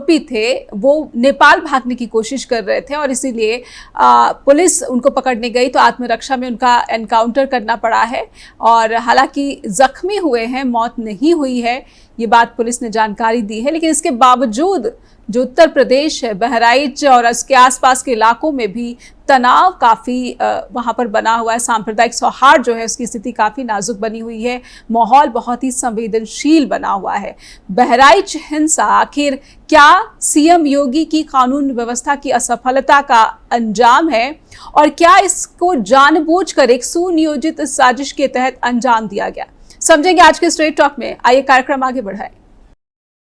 आरोपी थे वो नेपाल भागने की कोशिश कर रहे थे और इसीलिए पुलिस उनको पकड़ने गई तो आत्मरक्षा में उनका एनकाउंटर करना पड़ा है और हालांकि जख्मी हुए हैं, मौत नहीं हुई है, ये बात पुलिस ने जानकारी दी है। लेकिन इसके बावजूद जो उत्तर प्रदेश है, बहराइच और उसके आसपास के इलाकों में भी तनाव काफ़ी वहाँ पर बना हुआ है। सांप्रदायिक सौहार्द जो है उसकी स्थिति काफ़ी नाजुक बनी हुई है, माहौल बहुत ही संवेदनशील बना हुआ है। बहराइच हिंसा आखिर क्या सीएम योगी की कानून व्यवस्था की असफलता का अंजाम है और क्या इसको जानबूझकर एक सुनियोजित साजिश के तहत अंजाम दिया गया, समझेंगे आज के स्ट्रेट टॉक में। आइए कार्यक्रम आगे बढ़ाएं।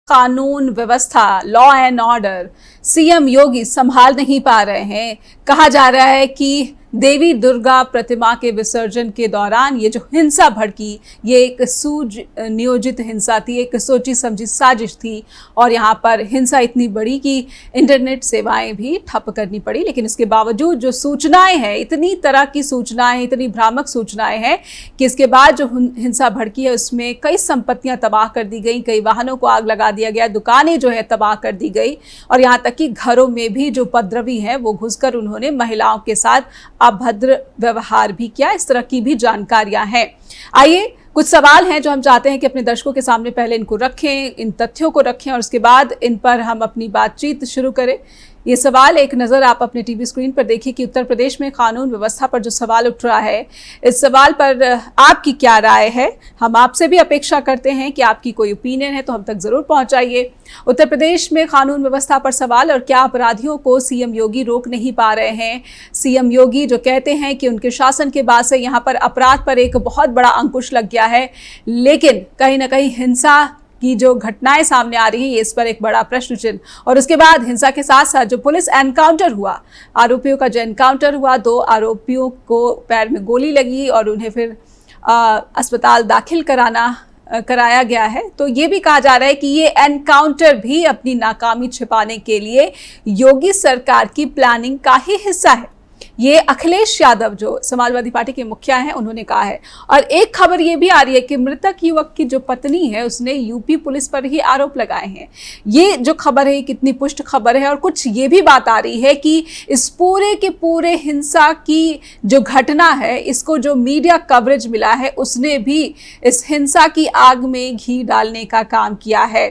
कानून व्यवस्था, लॉ एंड ऑर्डर सीएम योगी संभाल नहीं पा रहे हैं। कहा जा रहा है कि देवी दुर्गा प्रतिमा के विसर्जन के दौरान ये जो हिंसा भड़की, ये एक सुनियोजित हिंसा थी, एक सोची समझी साजिश थी और यहाँ पर हिंसा इतनी बड़ी कि इंटरनेट सेवाएं भी ठप करनी पड़ी। लेकिन इसके बावजूद जो सूचनाएं हैं, इतनी तरह की सूचनाएं, इतनी भ्रामक सूचनाएं हैं कि इसके बाद जो हिंसा भड़की है उसमें कई संपत्तियां तबाह कर दी गई, कई वाहनों को आग लगा दिया गया, दुकानें जो है तबाह कर दी गई और यहाँ तक कि घरों में भी जो उपद्रवी हैं वो घुसकर उन्होंने महिलाओं के साथ अभद्र व्यवहार भी किया। इस तरह की भी जानकारियां हैं। आइए कुछ सवाल हैं जो हम चाहते हैं कि अपने दर्शकों के सामने पहले इनको रखें, इन तथ्यों को रखें और उसके बाद इन पर हम अपनी बातचीत शुरू करें। ये सवाल, एक नज़र आप अपने टीवी स्क्रीन पर देखिए कि उत्तर प्रदेश में कानून व्यवस्था पर जो सवाल उठ रहा है, इस सवाल पर आपकी क्या राय है। हम आपसे भी अपेक्षा करते हैं कि आपकी कोई ओपिनियन है तो हम तक ज़रूर पहुंचाइए। उत्तर प्रदेश में कानून व्यवस्था पर सवाल और क्या अपराधियों को सीएम योगी रोक नहीं पा रहे हैं। सीएम योगी जो कहते हैं कि उनके शासन के बाद से यहाँ पर अपराध पर एक बहुत बड़ा अंकुश लग गया है, लेकिन कहीं ना कहीं हिंसा की जो घटनाएं सामने आ रही हैं ये इस पर एक बड़ा प्रश्न चिन्ह। और उसके बाद हिंसा के साथ साथ जो पुलिस एनकाउंटर हुआ, आरोपियों का जो एनकाउंटर हुआ, 2 आरोपियों को पैर में गोली लगी और उन्हें फिर अस्पताल दाखिल कराया गया है। तो ये भी कहा जा रहा है कि ये एनकाउंटर भी अपनी नाकामी छिपाने के लिए योगी सरकार की प्लानिंग का ही हिस्सा है। ये अखिलेश यादव जो समाजवादी पार्टी के मुखिया हैं उन्होंने कहा है। और एक खबर ये भी आ रही है कि मृतक युवक की जो पत्नी है उसने यूपी पुलिस पर ही आरोप लगाए हैं। ये जो खबर है कितनी पुष्ट खबर है और कुछ ये भी बात आ रही है कि इस पूरे के पूरे हिंसा की जो घटना है इसको जो मीडिया कवरेज मिला है उसने भी इस हिंसा की आग में घी डालने का काम किया है।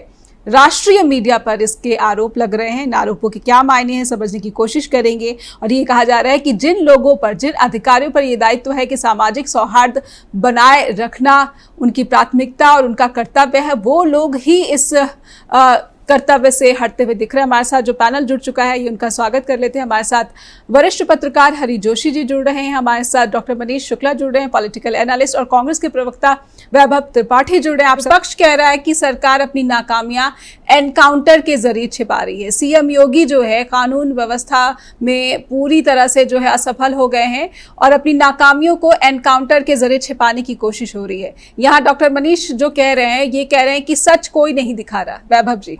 राष्ट्रीय मीडिया पर इसके आरोप लग रहे हैं। इन आरोपों के क्या मायने हैं समझने की कोशिश करेंगे। और ये कहा जा रहा है कि जिन लोगों पर, जिन अधिकारियों पर ये दायित्व है कि सामाजिक सौहार्द बनाए रखना उनकी प्राथमिकता और उनका कर्तव्य है, वो लोग ही इस कर्तव्य से हटते हुए दिख रहे हैं। हमारे साथ जो पैनल जुड़ चुका है ये उनका स्वागत कर लेते हैं। हमारे साथ वरिष्ठ पत्रकार हरि जोशी जी जुड़ रहे हैं, हमारे साथ डॉक्टर मनीष शुक्ला जुड़ रहे हैं, पॉलिटिकल एनालिस्ट, और कांग्रेस के प्रवक्ता वैभव त्रिपाठी जुड़ रहे हैं। आप पक्ष कह रहा है कि सरकार अपनी नाकामियां एनकाउंटर के जरिए छिपा रही है। सीएम योगी जो है कानून व्यवस्था में पूरी तरह से जो है असफल हो गए हैं और अपनी नाकामियों को एनकाउंटर के जरिए छिपाने की कोशिश हो रही है। यहाँ डॉक्टर मनीष जो कह रहे हैं ये कह रहे हैं कि सच कोई नहीं दिखा रहा, वैभव जी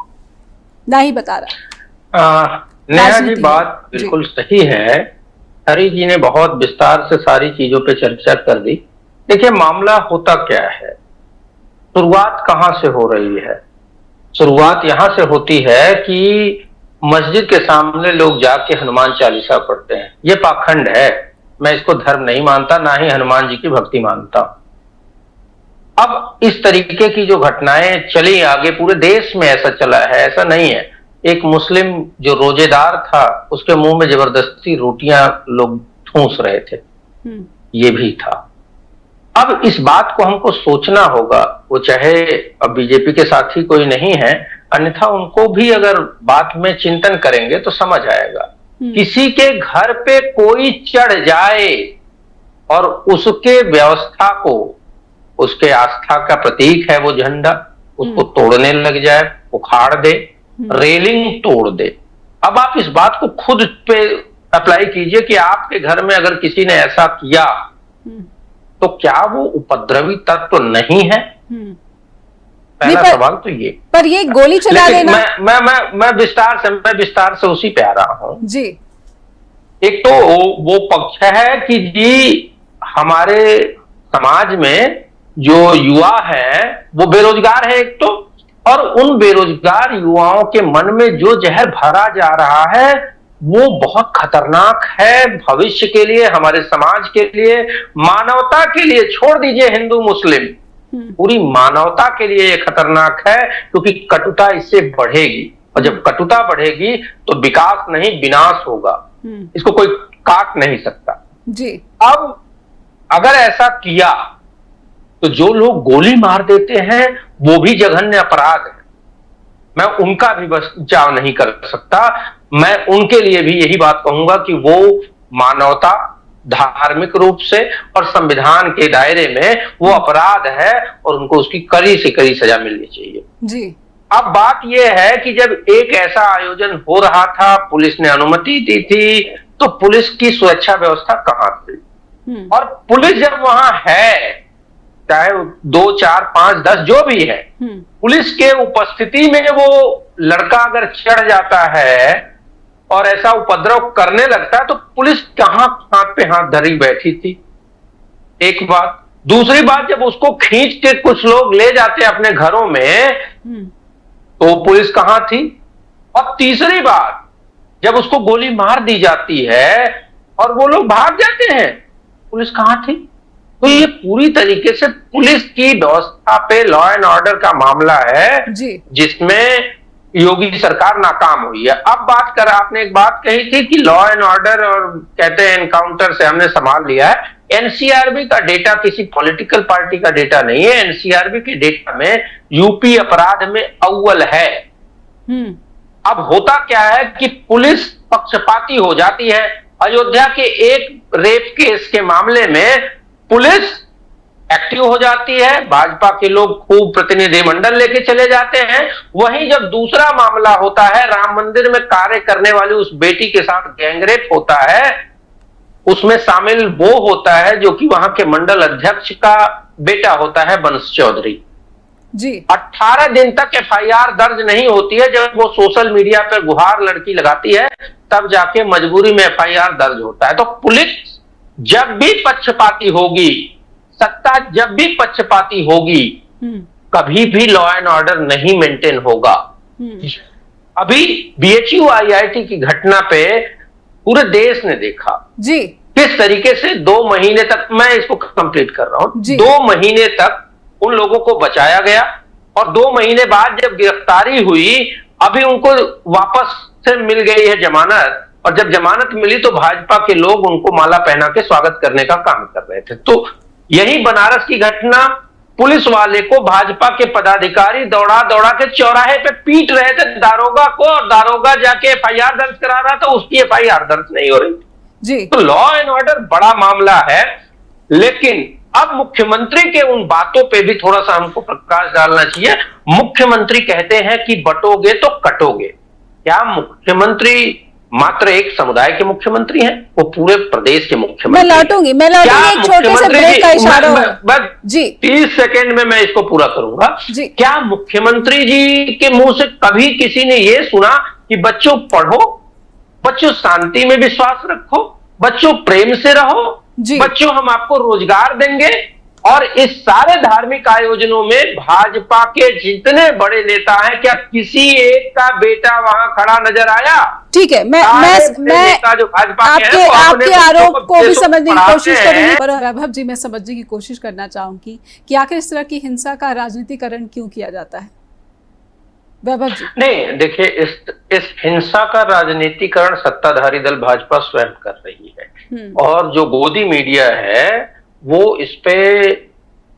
नहीं बता रहा। नेहा जी बात बिल्कुल सही है। हरि जी ने बहुत विस्तार से सारी चीजों पे चर्चा कर दी। देखिए मामला होता क्या है, शुरुआत कहां से हो रही है। शुरुआत यहां से होती है कि मस्जिद के सामने लोग जाके हनुमान चालीसा पढ़ते हैं। ये पाखंड है। मैं इसको धर्म नहीं मानता, ना ही हनुमान जी की भक्ति मानता। अब इस तरीके की जो घटनाएं चली आगे, पूरे देश में ऐसा चला है, ऐसा नहीं है। एक मुस्लिम जो रोजेदार था उसके मुंह में जबरदस्ती रोटियां लोग ठूंस रहे थे, ये भी था। अब इस बात को हमको सोचना होगा, वो चाहे अब बीजेपी के साथी कोई नहीं है, अन्यथा उनको भी अगर बात में चिंतन करेंगे तो समझ आएगा। किसी के घर पे कोई चढ़ जाए और उसके व्यवस्था को, उसके आस्था का प्रतीक है वो झंडा, उसको तोड़ने लग जाए, उखाड़ दे, रेलिंग तोड़ दे। अब आप इस बात को खुद पे अप्लाई कीजिए कि आपके घर में अगर किसी ने ऐसा किया तो क्या वो उपद्रवी तत्व तो नहीं है? पहला सवाल तो ये। पर ये गोली चला देना, मैं विस्तार से उसी पे आ रहा हूं जी। एक तो वो पक्ष है कि जी हमारे समाज में जो युवा है वो बेरोजगार है, एक तो और उन बेरोजगार युवाओं के मन में जो जहर भरा जा रहा है वो बहुत खतरनाक है भविष्य के लिए, हमारे समाज के लिए, मानवता के लिए। छोड़ दीजिए हिंदू मुस्लिम, पूरी मानवता के लिए ये खतरनाक है, क्योंकि कटुता इससे बढ़ेगी और जब कटुता बढ़ेगी तो विकास नहीं विनाश होगा। इसको कोई काट नहीं सकता जी। अब अगर ऐसा किया तो जो लोग गोली मार देते हैं वो भी जघन्य अपराध है, मैं उनका भी बचाव नहीं कर सकता। मैं उनके लिए भी यही बात कहूंगा कि वो मानवता, धार्मिक रूप से और संविधान के दायरे में वो अपराध है और उनको उसकी कड़ी से कड़ी सजा मिलनी चाहिए जी। अब बात यह है कि जब एक ऐसा आयोजन हो रहा था, पुलिस ने अनुमति दी थी, तो पुलिस की सुरक्षा व्यवस्था कहां थी? और पुलिस जब वहां है, चाहे 2, 4, 5, 10 जो भी है, पुलिस के उपस्थिति में वो लड़का अगर चढ़ जाता है और ऐसा उपद्रव करने लगता है तो पुलिस कहां हाथ पे हाथ धरी बैठी थी? एक बात। दूसरी बात, जब उसको खींच के कुछ लोग ले जाते अपने घरों में तो पुलिस कहां थी? और तीसरी बात, जब उसको गोली मार दी जाती है और वो लोग भाग जाते हैं, पुलिस कहां थी? तो ये पूरी तरीके से पुलिस की व्यवस्था पे लॉ एंड ऑर्डर का मामला है जिसमें योगी सरकार नाकाम हुई है। अब बात कर, आपने एक बात कही थी कि लॉ एंड ऑर्डर और कहते हैं एनकाउंटर से हमने संभाल लिया है। एनसीआरबी का डेटा किसी पॉलिटिकल पार्टी का डेटा नहीं है, एनसीआरबी के डेटा में यूपी अपराध में अव्वल है। अब होता क्या है कि पुलिस पक्षपाती हो जाती है। अयोध्या के एक रेप केस के मामले में पुलिस एक्टिव हो जाती है, भाजपा के लोग खूब प्रतिनिधिमंडल लेके चले जाते हैं। वहीं जब दूसरा मामला होता है, राम मंदिर में कार्य करने वाली उस बेटी के साथ गैंगरेप होता है, उसमें शामिल वो होता है जो कि वहां के मंडल अध्यक्ष का बेटा होता है, वंश चौधरी जी। 18 दिन तक एफआईआर दर्ज नहीं होती है। जब वो सोशल मीडिया पर गुहार लड़की लगाती है तब जाके मजबूरी में एफआईआर दर्ज होता है। तो पुलिस जब भी पक्षपाती होगी, सत्ता जब भी पक्षपाती होगी, कभी भी लॉ एंड ऑर्डर नहीं मेंटेन होगा। अभी बीएचयू आईआईटी की घटना पे पूरे देश ने देखा जी किस तरीके से 2 महीने तक, मैं इसको कंप्लीट कर रहा हूं, 2 महीने तक उन लोगों को बचाया गया और 2 महीने बाद जब गिरफ्तारी हुई, अभी उनको वापस से मिल गई है जमानत, और जब जमानत मिली तो भाजपा के लोग उनको माला पहना के स्वागत करने का काम कर रहे थे। तो यही बनारस की घटना, पुलिस वाले को भाजपा के पदाधिकारी दौड़ा दौड़ा के चौराहे पे पीट रहे थे दारोगा को, और दारोगा जाके एफआईआर दर्ज करा रहा था, उसकी एफआईआर दर्ज नहीं हो रही जी। तो लॉ एंड ऑर्डर बड़ा मामला है। लेकिन अब मुख्यमंत्री के उन बातों पे भी थोड़ा सा हमको प्रकाश डालना चाहिए। मुख्यमंत्री कहते हैं कि बटोगे तो कटोगे। क्या मुख्यमंत्री मात्र एक समुदाय के मुख्यमंत्री हैं? वो पूरे प्रदेश के मुख्यमंत्री। मैं लौटूंगी एक छोटे से ब्रेक का इशारा बस जी 30 सेकेंड में मैं इसको पूरा करूंगा जी। क्या मुख्यमंत्री जी के मुंह से कभी किसी ने ये सुना कि बच्चों पढ़ो, बच्चों शांति में विश्वास रखो, बच्चों प्रेम से रहो, बच्चों हम आपको रोजगार देंगे? और इस सारे धार्मिक आयोजनों में भाजपा के जितने बड़े नेता हैं, क्या किसी एक का बेटा वहां खड़ा नजर आया? ठीक है, मैं जो भाजपा आपके आरोप को भी समझने की कोशिश करूंगी, पर वैभव जी मैं समझने की कोशिश करना चाहूंगी कि आखिर इस तरह की हिंसा का राजनीतिकरण क्यों किया जाता है? वैभव जी। नहीं, देखिए, इस हिंसा का राजनीतिकरण सत्ताधारी दल भाजपा स्वयं कर रही है, और जो गोदी मीडिया है वो इस पे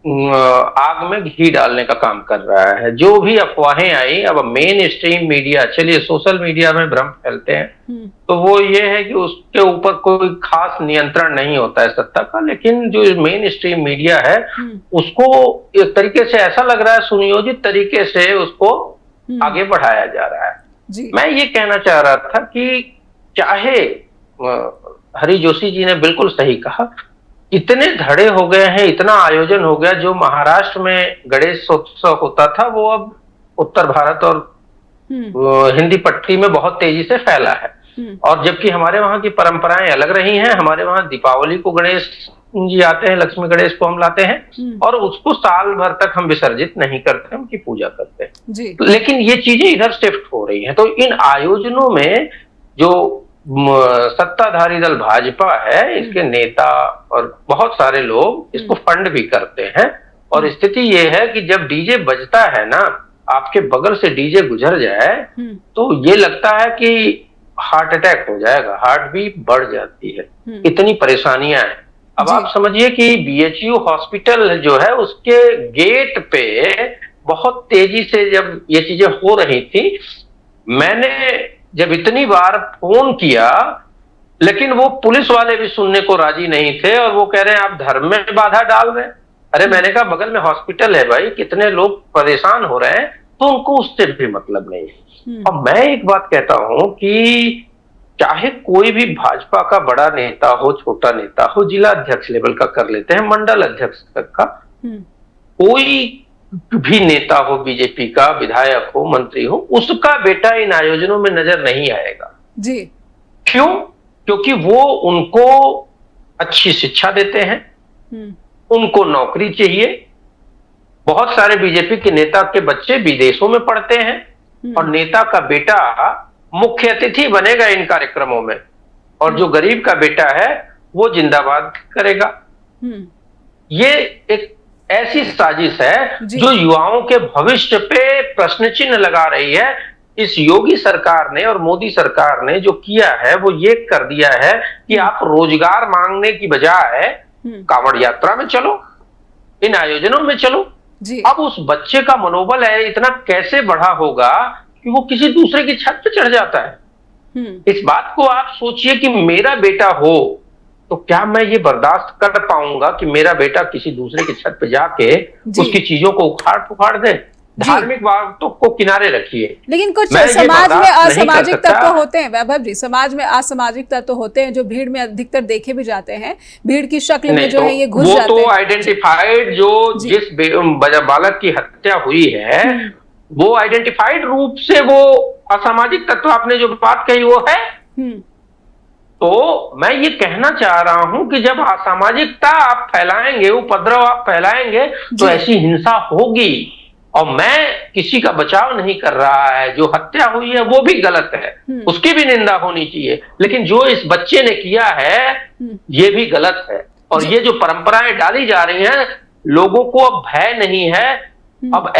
आग में घी डालने का काम कर रहा है। जो भी अफवाहें आई, अब मेन स्ट्रीम मीडिया, चलिए सोशल मीडिया में भ्रम फैलते हैं तो वो ये है कि उसके ऊपर कोई खास नियंत्रण नहीं होता है सत्ता का, लेकिन जो मेन स्ट्रीम मीडिया है उसको एक तरीके से ऐसा लग रहा है सुनियोजित तरीके से उसको आगे बढ़ाया जा रहा है। मैं ये कहना चाह रहा था कि चाहे हरि जोशी जी ने बिल्कुल सही कहा, इतने धड़े हो गए हैं, इतना आयोजन हो गया। जो महाराष्ट्र में गणेश उत्सव होता था वो अब उत्तर भारत और हिंदी पट्टी में बहुत तेजी से फैला है, और जबकि हमारे वहां की परंपराएं अलग रही हैं। हमारे वहां दीपावली को गणेश जी आते हैं, लक्ष्मी गणेश को हम लाते हैं और उसको साल भर तक हम विसर्जित नहीं करते, उनकी पूजा करते हैं जी। लेकिन ये चीजें इधर शिफ्ट हो रही हैं। तो इन आयोजनों में जो सत्ताधारी दल भाजपा है, इसके नेता और बहुत सारे लोग इसको फंड भी करते हैं। और स्थिति ये है कि जब डीजे बजता है ना, आपके बगल से डीजे गुजर जाए तो ये लगता है कि हार्ट अटैक हो जाएगा, हार्ट भी बढ़ जाती है, इतनी परेशानियां हैं। अब आप समझिए कि बीएचयू हॉस्पिटल जो है उसके गेट पे बहुत तेजी से जब ये चीजें हो रही थी, मैंने जब इतनी बार फोन किया लेकिन वो पुलिस वाले भी सुनने को राजी नहीं थे और वो कह रहे हैं आप धर्म में बाधा डाल रहे हैं। अरे मैंने कहा बगल में हॉस्पिटल है भाई, कितने लोग परेशान हो रहे हैं, तो उनको उससे भी मतलब नहीं है। अब मैं एक बात कहता हूं कि चाहे कोई भी भाजपा का बड़ा नेता हो, छोटा नेता हो, जिला अध्यक्ष लेवल का कर लेते हैं, मंडल अध्यक्ष तक का, कोई भी नेता हो, बीजेपी का विधायक हो, मंत्री हो, उसका बेटा इन आयोजनों में नजर नहीं आएगा जी। क्यों? क्योंकि वो उनको अच्छी शिक्षा देते हैं, उनको नौकरी चाहिए। बहुत सारे बीजेपी के नेता के बच्चे विदेशों में पढ़ते हैं और नेता का बेटा मुख्य अतिथि बनेगा इन कार्यक्रमों में और जो गरीब का बेटा है वो जिंदाबाद करेगा। ये एक ऐसी साजिश है जो युवाओं के भविष्य पे प्रश्न चिन्ह लगा रही है। इस योगी सरकार ने और मोदी सरकार ने जो किया है वो ये कर दिया है कि आप रोजगार मांगने की बजाय कांवड़ यात्रा में चलो, इन आयोजनों में चलो। अब उस बच्चे का मनोबल है इतना कैसे बढ़ा होगा कि वो किसी दूसरे की छत पे चढ़ जाता है। इस बात को आप सोचिए कि मेरा बेटा हो तो क्या मैं ये बर्दाश्त कर पाऊंगा कि मेरा बेटा किसी दूसरे की छत पे जाके उसकी चीजों को उखाड़ पुखाड़ दे। धार्मिक बातों को किनारे रखिए, लेकिन कुछ समाज में असामाजिक तत्व होते हैं वैभव जी, समाज में असामाजिक तत्व होते हैं जो भीड़ में अधिकतर देखे भी जाते हैं, भीड़ की शक्ल में जो है ये घुस जाते हैं। वो तो आइडेंटिफाइड जो जिस बालक की हत्या हुई है वो आइडेंटिफाइड रूप से वो असामाजिक तत्व, आपने जो बात कही वो है। तो मैं ये कहना चाह रहा हूं कि जब असामाजिकता आप फैलाएंगे, उपद्रव आप फैलाएंगे तो ऐसी हिंसा होगी। और मैं किसी का बचाव नहीं कर रहा है, जो हत्या हुई है वो भी गलत है, उसकी भी निंदा होनी चाहिए, लेकिन जो इस बच्चे ने किया है ये भी गलत है। और ये जो परंपराएं डाली जा रही हैं, लोगों को अब भय नहीं है, अब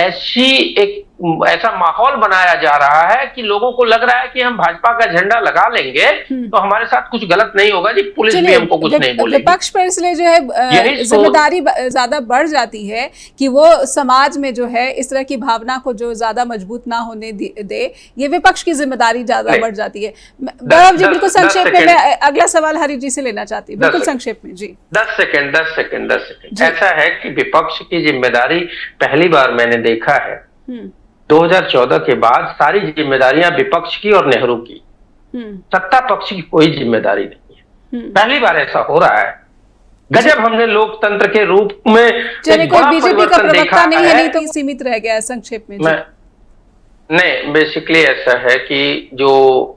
ऐसा माहौल बनाया जा रहा है कि लोगों को लग रहा है कि हम भाजपा का झंडा लगा लेंगे तो हमारे साथ कुछ गलत नहीं होगा जी, पुलिस भी हमको कुछ नहीं बोलेगी। विपक्ष पर इसलिए जो है जिम्मेदारी ज्यादा बढ़ जाती है कि वो समाज में जो है इस तरह की भावना को जो ज्यादा मजबूत ना होने दे, ये विपक्ष की जिम्मेदारी ज्यादा बढ़ जाती है। वैभव जी बिल्कुल संक्षेप में मैं अगला सवाल हरि जी से लेना चाहती हूँ, बिल्कुल संक्षेप में जी। 10 सेकंड। ऐसा है कि विपक्ष की जिम्मेदारी पहली बार मैंने देखा है 2014 के बाद सारी जिम्मेदारियां विपक्ष की और नेहरू की, सत्ता पक्ष की कोई जिम्मेदारी नहीं है। पहली बार ऐसा हो रहा है। गजब हमने लोकतंत्र के रूप में कोई बीजेपी का प्रवक्ता नहीं है, नहीं तो सीमित रह गया है संक्षेप में। नहीं, बेसिकली ऐसा है कि जो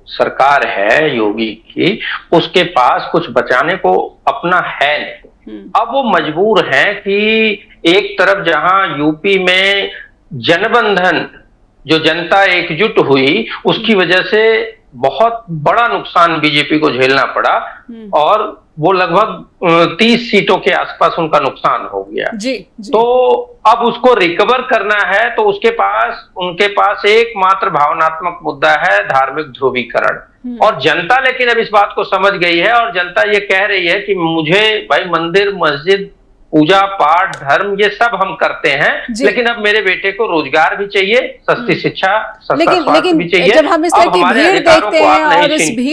सरकार है योगी की, उसके पास कुछ बचाने को अपना है नहीं। अब वो मजबूर है कि एक तरफ जहां यूपी में जनबंधन, जो जनता एकजुट हुई, उसकी वजह से बहुत बड़ा नुकसान बीजेपी को झेलना पड़ा और वो लगभग 30 सीटों के आसपास उनका नुकसान हो गया जी। तो अब उसको रिकवर करना है तो उनके पास एकमात्र भावनात्मक मुद्दा है धार्मिक ध्रुवीकरण। और जनता लेकिन अब इस बात को समझ गई है और जनता ये कह रही है कि मुझे भाई मंदिर, मस्जिद, पूजा पाठ, धर्म ये सब हम करते हैं, लेकिन अब मेरे बेटे को रोजगार भी चाहिए, सस्ती शिक्षा, सस्ता स्वास्थ्य भी चाहिए। जब हम इस तरह की भीड़ देखते हैं और इस भीड़